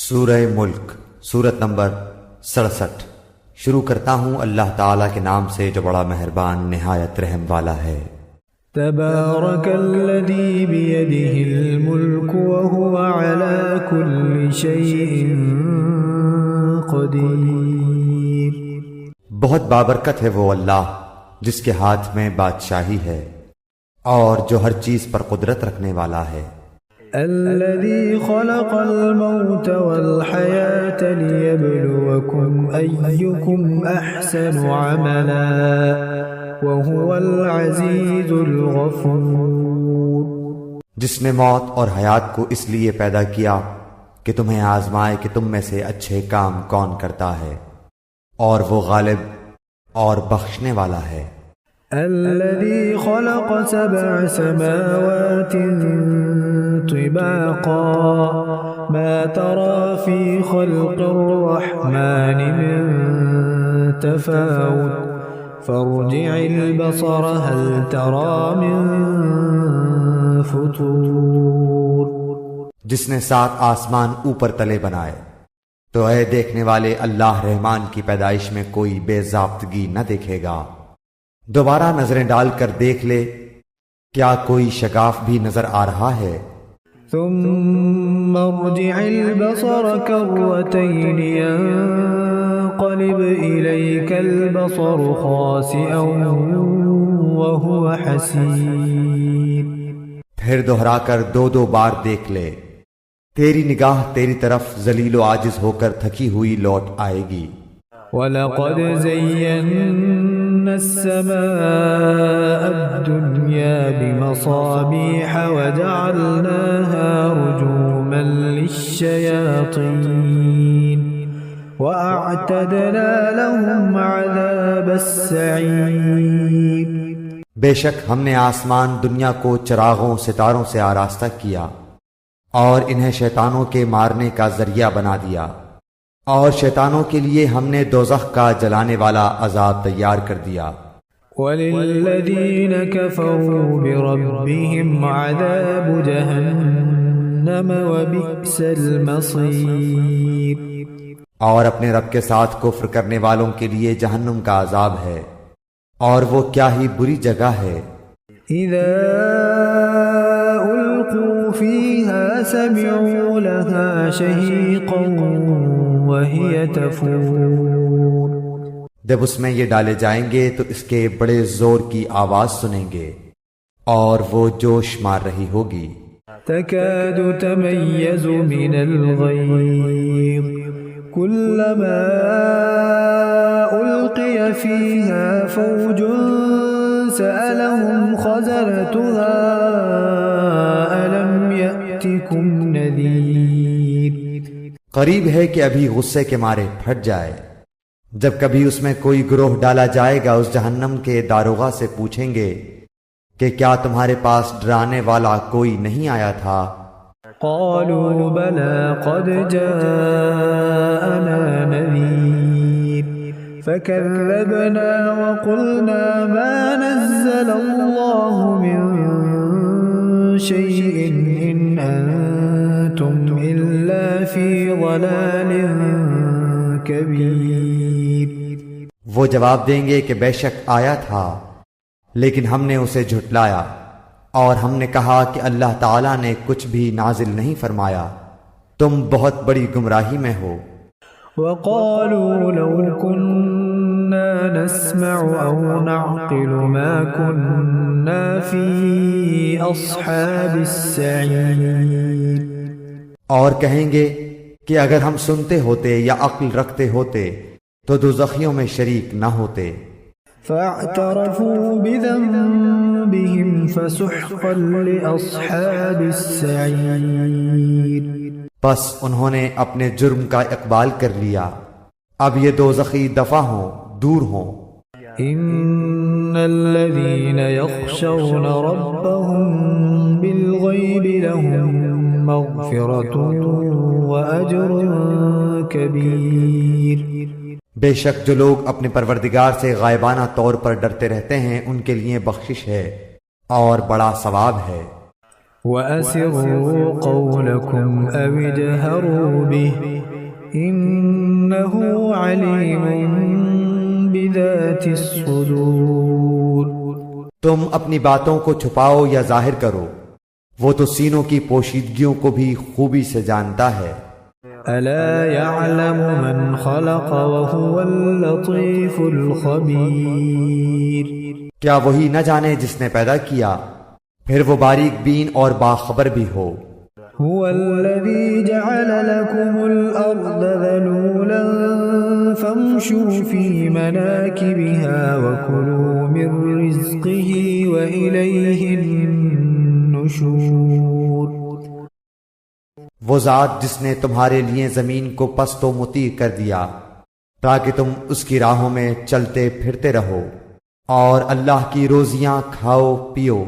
سورہ ملک سورت نمبر 67۔ شروع کرتا ہوں اللہ تعالیٰ کے نام سے جو بڑا مہربان نہایت رحم والا ہے۔ تبارک الذی بیدہ الملک وہو علی کل شیء قدیر۔ بہت بابرکت ہے وہ اللہ جس کے ہاتھ میں بادشاہی ہے اور جو ہر چیز پر قدرت رکھنے والا ہے۔ الذي خلق الموت والحياة ليبلوكم أيكم أحسن عملا وهو العزيز الغفور۔ جس نے موت اور حیات کو اس لیے پیدا کیا کہ تمہیں آزمائے کہ تم میں سے اچھے کام کون کرتا ہے، اور وہ غالب اور بخشنے والا ہے۔ الذي خلق 7 سماوات طباقا ما ترى في خلق الرحمن من تفاوت فارجع البصر هل ترى من فطور۔ جس نے 7 آسمان اوپر تلے بنائے تو اے دیکھنے والے اللہ رحمان کی پیدائش میں کوئی بے ضابطگی نہ دیکھے گا۔ دوبارہ نظریں ڈال کر دیکھ لے، کیا کوئی شگاف بھی نظر آ رہا ہے؟ ثم ارجع البصر كرتين ينقلب إليك البصر خاسئا وهو حسير۔ پھر دوہرا کر 2 بار دیکھ لے، تیری نگاہ تیری طرف ذلیل و عاجز ہو کر تھکی ہوئی لوٹ آئے گی۔ وَلَقَدْ زَيَّنَّا السَّمَاءَ الدُّنْيَا بِمَصَابِيحَ وَجَعَلْنَاهَا رُجُومًا لِلشَّيَاطِينِ وَأَعْتَدْنَا لَهُمْ عَذَابَ السَّعِيرِ۔ بے شک ہم نے آسمان دنیا کو چراغوں ستاروں سے آراستہ کیا اور انہیں شیطانوں کے مارنے کا ذریعہ بنا دیا، اور شیطانوں کے لیے ہم نے دوزخ کا جلانے والا عذاب تیار کر دیا۔ وَلِلَّذِينَ كَفَرُوا بِرَبِّهِمْ عَذَابُ جَهَنَّمَ وَبِئْسَ الْمَصِيرُ۔ اور اپنے رب کے ساتھ کفر کرنے والوں کے لیے جہنم کا عذاب ہے، اور وہ کیا ہی بری جگہ ہے۔ اِذَا أُلْقُوا فِيهَا سَمِعُوا لَهَا شَهِيقًا وَهِيَ تَفُورُ۔ جب اس میں یہ ڈالے جائیں گے تو اس کے بڑے زور کی آواز سنیں گے اور وہ جوش مار رہی ہوگی۔ تَكَادُ تَمَيَّزُ مِنَ الْغَيْظِ كُلَّمَا أُلْقِيَ فِيهَا فَوْجٌ سَأَلَهُمْ خَزَنَتُهَا أَلَمْ يَأْتِكُمْ نَذِيرٌ۔ قریب ہے کہ ابھی غصے کے مارے پھٹ جائے۔ جب کبھی اس میں کوئی گروہ ڈالا جائے گا، اس جہنم کے داروغہ سے پوچھیں گے کہ کیا تمہارے پاس ڈرانے والا کوئی نہیں آیا تھا؟ قالوا بلى قد جاءنا نذير فكذبنا وقلنا ما نزل الله من شيء إن أنتم إلا في ضلال كبير۔ وہ جواب دیں گے کہ بے شک آیا تھا، لیکن ہم نے اسے جھٹلایا، اور ہم نے کہا کہ اللہ تعالیٰ نے کچھ بھی نازل نہیں فرمایا، تم بہت بڑی گمراہی میں ہو۔ وَقَالُوا لَوْ كُنَّا نَسْمَعُ أَوْ نَعْقِلُ مَا كُنَّا فِي أَصْحَابِ السَّعِيرِ۔ اور کہیں گے کہ اگر ہم سنتے ہوتے یا عقل رکھتے ہوتے تو دوزخیوں میں شریک نہ ہوتے۔ فَاعْتَرَفُوا بِذَنبِهِمْ فَسُحْقًا لِأَصْحَابِ السَّعِيرِ۔ بس انہوں نے اپنے جرم کا اقبال کر لیا، اب یہ دوزخی دفع ہوں، دور ہوں۔ إِنَّ الَّذِينَ يَخْشَوْنَ رَبَّهُم بِالْغَيْبِ لَهُم مَغْفِرَةٌ وَأَجْرٌ كَبِيرٌ۔ بے شک جو لوگ اپنے پروردگار سے غائبانہ طور پر ڈرتے رہتے ہیں ان کے لیے بخشش ہے اور بڑا ثواب ہے۔ وَأَسِرُّوا قَوْلَكُمْ أَوِ اجْهَرُوا بِهِ إِنَّهُ عَلِيمٌ بِذَاتِ الصُّدُورِ۔ تم اپنی باتوں کو چھپاؤ یا ظاہر کرو، وہ تو سینوں کی پوشیدگیوں کو بھی خوبی سے جانتا ہے۔ أَلَا يَعْلَمُ مَنْ خَلَقَ وَهُوَ اللَّطِيفُ الْخَبِيرُ۔ کیا وہی نہ جانے جس نے پیدا کیا، پھر وہ باریک بین اور باخبر بھی ہو۔ هو الذي جعل لكم الأرض ذلولا فامشوا في مناكبها وكلوا من رزقه وإليه النشور۔ وہ ذات جس نے تمہارے لیے زمین کو پست و مطیع کر دیا تاکہ تم اس کی راہوں میں چلتے پھرتے رہو، اور اللہ کی روزیاں کھاؤ پیو،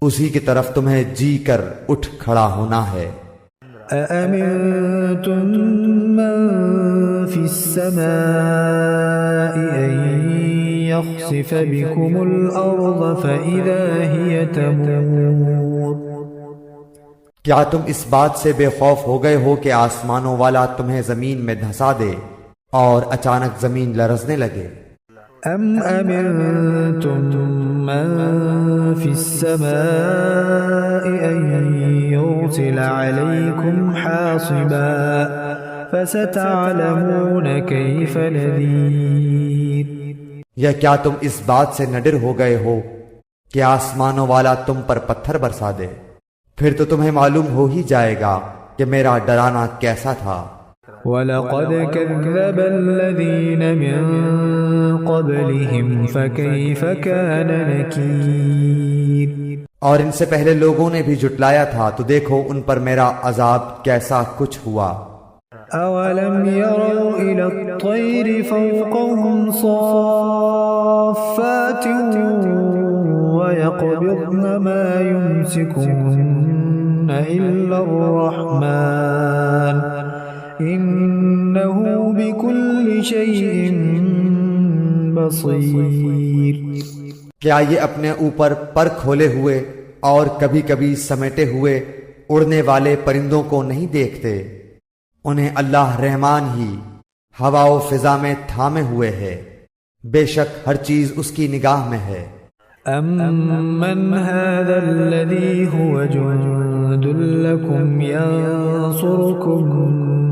اسی کی طرف تمہیں جی کر اٹھ کھڑا ہونا ہے۔ أَأَمِنْتُمْ مَنْ فِي السَّمَاءِ أَنْ يَخْسِفَ بِكُمُ الْأَرْضَ فَإِذَا هِيَ تَمُورُ۔ کیا تم اس بات سے بے خوف ہو گئے ہو کہ آسمانوں والا تمہیں زمین میں دھسا دے اور اچانک زمین لرزنے لگے؟ أَمْ أَمِنْتُمْ مَنْ فِي السَّمَاءِ أَنْ يُرْسِلَ عَلَيْكُمْ حَاصِبًا فَسَتَعْلَمُونَ كَيْفَ نَذِيرِ۔ یا کیا تم اس بات سے نہ ڈر ہو گئے ہو کہ آسمانوں والا تم پر پتھر برسا دے؟ پھر تو تمہیں معلوم ہو ہی جائے گا کہ میرا ڈرانا کیسا تھا۔ وَلَقَدْ كَذَّبَ الَّذِينَ مِن قَبْلِهِمْ فَكَيْفَ كَانَ نَكِيرِ۔ اور ان سے پہلے لوگوں نے بھی جھٹلایا تھا، تو دیکھو ان پر میرا عذاب کیسا کچھ ہوا۔ أَوَلَمْ يَرَوْا إِلَى الطَّيْرِ فَوْقَهُمْ صَافَّاتٍ وَيَقْبِضْنَ مَا يُمْسِكُهُنَّ إِلَّا الرَّحْمَنُ إِنَّهُ بِكُلِّ شَيْءٍ بَصِيرٌ۔ کیا یہ اپنے اوپر پر کھولے ہوئے اور کبھی کبھی سمیٹے ہوئے اڑنے والے پرندوں کو نہیں دیکھتے؟ انہیں اللہ رحمان ہی ہوا و فضا میں تھامے ہوئے ہے، بے شک ہر چیز اس کی نگاہ میں ہے۔ أَمَّنْ هَذَا الَّذِي هُوَ جُنْدٌ لَكُمْ يَنْصُرُكُمْ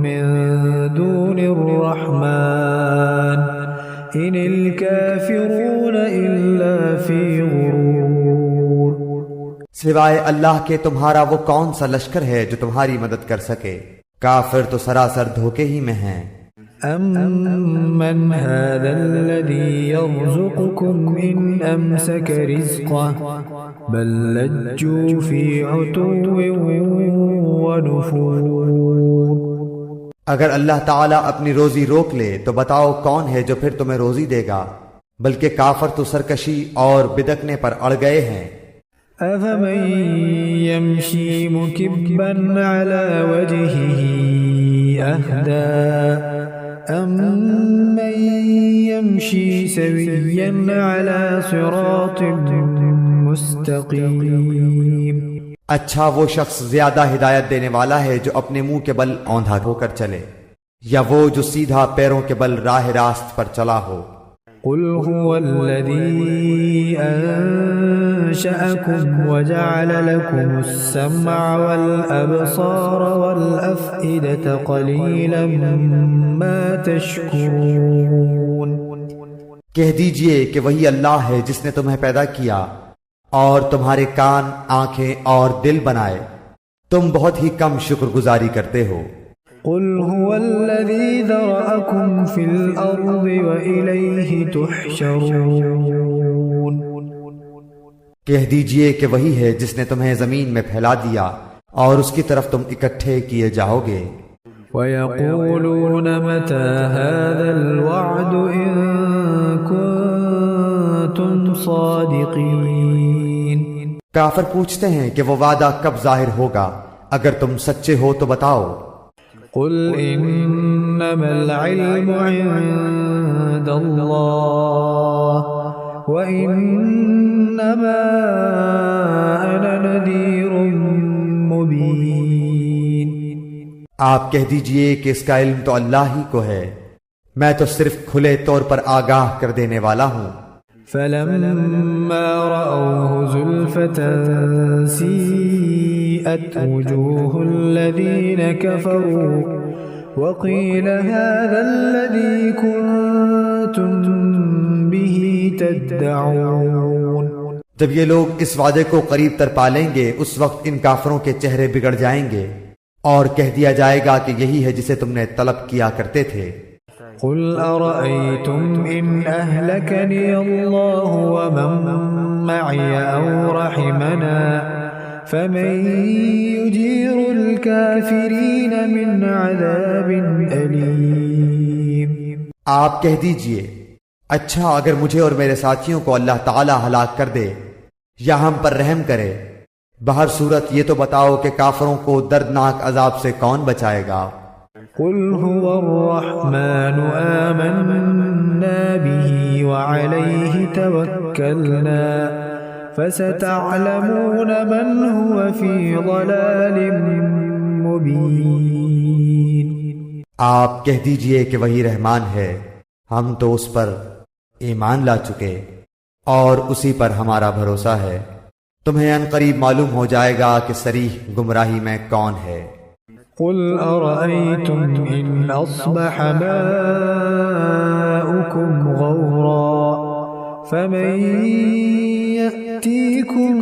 مِنْ دُونِ الرَّحْمَنِ إِنِ الْكَافِرُونَ إِلَّا فِي غُرُورٍ۔ سوائے اللہ کے تمہارا وہ کون سا لشکر ہے جو تمہاری مدد کر سکے؟ کافر تو سراسر دھوکے ہی میں ہیں۔ أَمَّنْ هَذَا الَّذِي يَرْزُقُكُمْ إِنْ أَمْسَكَ رِزْقَهُ بَلْ لَجُّوا فِي عُتُوٍّ وَنُفُورٍ۔ اگر اللہ تعالیٰ اپنی روزی روک لے تو بتاؤ کون ہے جو پھر تمہیں روزی دے گا، بلکہ کافر تو سرکشی اور بدکنے پر اڑ گئے ہیں۔ أَفَمَنْ يَمْشِي مُكِبًّا عَلَى وَجْهِهِ أَهْدَى أَمَّنْ يَمْشِي سَوِيًّا عَلَى صِرَاطٍ مُسْتَقِيمٍ۔ اچھا وہ شخص زیادہ ہدایت دینے والا ہے جو اپنے منہ کے بل اوندھا ہو کر چلے، یا وہ جو سیدھا پیروں کے بل راہ راست پر چلا ہو۔ قُلْ هُوَ الَّذِي أَنشَأَكُمْ وَجَعَلَ لَكُمُ السَّمْعَ وَالْأَبْصَارَ وَالْأَفْئِدَةَ قَلِيلًا مَا تَشْكُرُونَ۔ کہہ دیجئے کہ وہی اللہ ہے جس نے تمہیں پیدا کیا اور تمہارے کان، آنکھیں اور دل بنائے، تم بہت ہی کم شکر گزاری کرتے ہو۔ قُلْ هُوَ الَّذِي ذَرَأَكُمْ فِي الْأَرْضِ وَإِلَيْهِ تُحْشَرُونَ۔ کہہ دیجئے کہ وہی ہے جس نے تمہیں زمین میں پھیلا دیا اور اس کی طرف تم اکٹھے کیے جاؤ گے۔ وَيَقُولُونَ مَتَى هَذَا الْوَعْدُ إِن كُنتُمْ صَادِقِينَ۔ کافر پوچھتے ہیں کہ وہ وعدہ کب ظاہر ہوگا، اگر تم سچے ہو تو بتاؤ۔ قُلْ إِنَّمَا الْعِلْمُ عِندَ اللَّهِ وَإِنَّمَا أَنَا نَذِيرٌ آپ کہہ دیجئے کہ اس کا علم تو اللہ ہی کو ہے، میں تو صرف کھلے طور پر آگاہ کر دینے والا ہوں۔ فلما رأوه زلفة سيئت وجوه الذين كفروا وقيل هذا الذي كنتم به تدعون۔ جب یہ لوگ اس وعدے کو قریب تر پالیں گے اس وقت ان کافروں کے چہرے بگڑ جائیں گے اور کہہ دیا جائے گا کہ یہی ہے جسے تم نے طلب کیا کرتے تھے۔ قل أرأيتم إن أهلكني الله ومن معي أو رحمنا فمن يجير الكافرين من عذاب أليم۔ آپ کہہ دیجئے اچھا اگر مجھے اور میرے ساتھیوں کو اللہ تعالی ہلاک کر دے یا ہم پر رحم کرے، بہر صورت یہ تو بتاؤ کہ کافروں کو دردناک عذاب سے کون بچائے گا؟ قل هو الرحمن آمنا به وعليه توكلنا فستعلمون من هو في ضلال مبين۔ آپ کہہ دیجئے کہ وہی رحمان ہے، ہم تو اس پر ایمان لا چکے اور اسی پر ہمارا بھروسہ ہے، تمہیں ان قریب معلوم ہو جائے گا کہ صریح گمراہی میں کون ہے۔ قل أرأيتم إن أصبح ماؤكم غورا فمن يأتيكم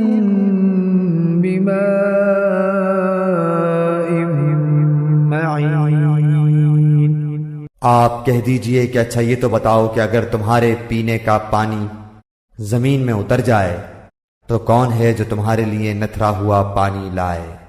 بماء معين۔ آپ کہہ دیجئے کہ اچھا یہ تو بتاؤ کہ اگر تمہارے پینے کا پانی زمین میں اتر جائے تو کون ہے جو تمہارے لیے نتھرا ہوا پانی لائے؟